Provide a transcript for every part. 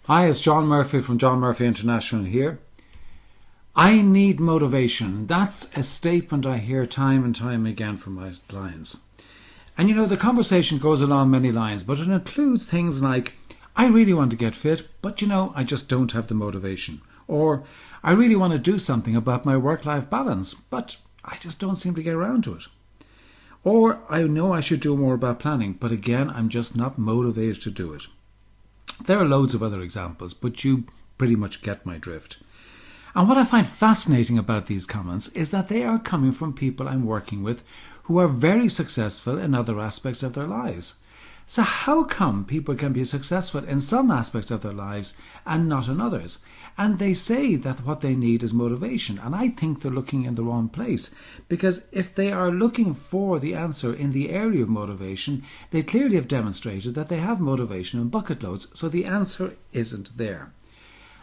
Hi, it's John Murphy from John Murphy International here. I need motivation. That's a statement I hear time and time again from my clients. And the conversation goes along many lines, but it includes things like, I really want to get fit, but I just don't have the motivation. Or, I really want to do something about my work-life balance, but I just don't seem to get around to it. Or, I know I should do more about planning, but again, I'm just not motivated to do it. There are loads of other examples, but you pretty much get my drift. And what I find fascinating about these comments is that they are coming from people I'm working with who are very successful in other aspects of their lives. So how come people can be successful in some aspects of their lives and not in others? And they say that what they need is motivation. And I think they're looking in the wrong place. Because if they are looking for the answer in the area of motivation, they clearly have demonstrated that they have motivation in bucket loads. So the answer isn't there.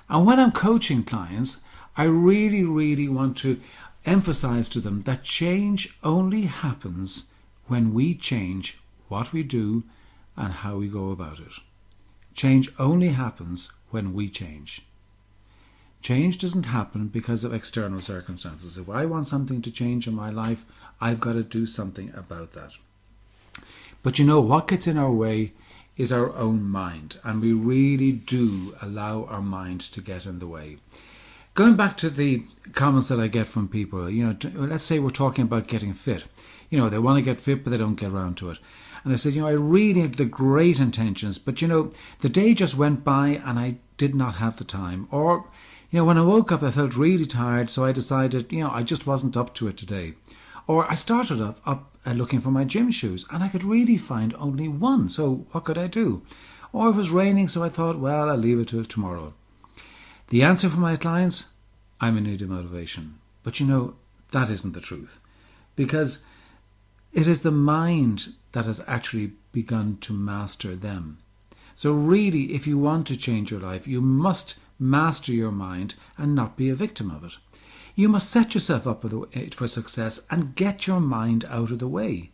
And when I'm coaching clients, I really want to emphasize to them that change only happens when we change what we do and how we go about it. Change only happens when we change. Change doesn't happen because of external circumstances. If I want something to change in my life, I've got to do something about that. But what gets in our way is our own mind, and we really do allow our mind to get in the way. Going back to the comments that I get from people, let's say we're talking about getting fit. They want to get fit, but they don't get around to it. And they said, I really had the great intentions, but the day just went by and I did not have the time. Or, when I woke up, I felt really tired, so I decided, I just wasn't up to it today. Or I started up looking for my gym shoes and I could really find only one. So what could I do? Or it was raining, so I thought, well, I'll leave it till tomorrow. The answer for my clients, I'm in need of motivation. But that isn't the truth. Because it is the mind that has actually begun to master them. So really, if you want to change your life, you must master your mind and not be a victim of it. You must set yourself up for success and get your mind out of the way.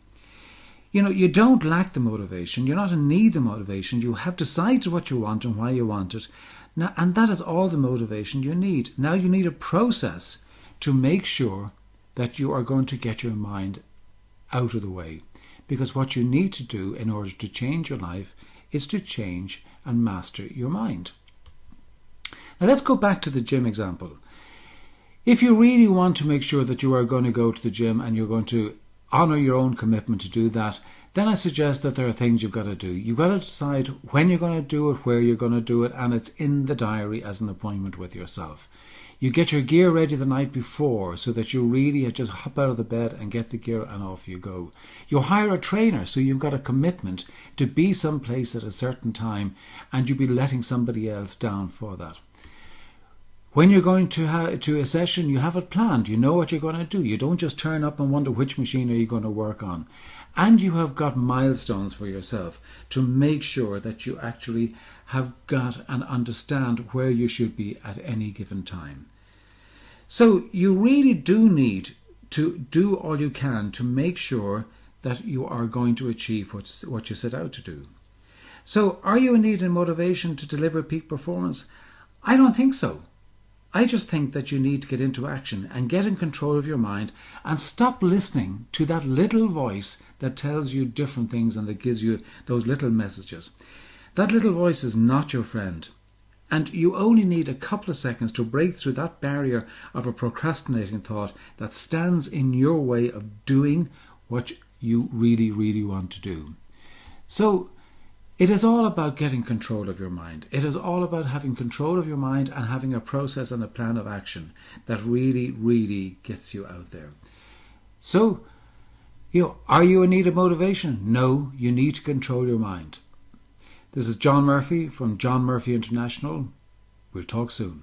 You don't lack the motivation. You're not in need of motivation. You have decided what you want and why you want it. Now, and that is all the motivation you need. Now you need a process to make sure that you are going to get your mind out of the way. Because what you need to do in order to change your life is to change and master your mind. Now let's go back to the gym example. If you really want to make sure that you are going to go to the gym and you're going to honour your own commitment to do that, then I suggest that there are things you've got to do. You've got to decide when you're going to do it, where you're going to do it, and it's in the diary as an appointment with yourself. You get your gear ready the night before so that you really just hop out of the bed and get the gear and off you go. You hire a trainer so you've got a commitment to be someplace at a certain time and you'll be letting somebody else down for that. When you're going to a session, you have it planned. You know what you're going to do. You don't just turn up and wonder which machine are you going to work on. And you have got milestones for yourself to make sure that you actually have got and understand where you should be at any given time. So you really do need to do all you can to make sure that you are going to achieve what you set out to do. So are you in need of motivation to deliver peak performance? I don't think so. I just think that you need to get into action and get in control of your mind and stop listening to that little voice that tells you different things and that gives you those little messages. That little voice is not your friend. And you only need a couple of seconds to break through that barrier of a procrastinating thought that stands in your way of doing what you really want to do. So it is all about getting control of your mind. It is all about having control of your mind and having a process and a plan of action that really gets you out there. So, are you in need of motivation? No, you need to control your mind. This is John Murphy from John Murphy International. We'll talk soon.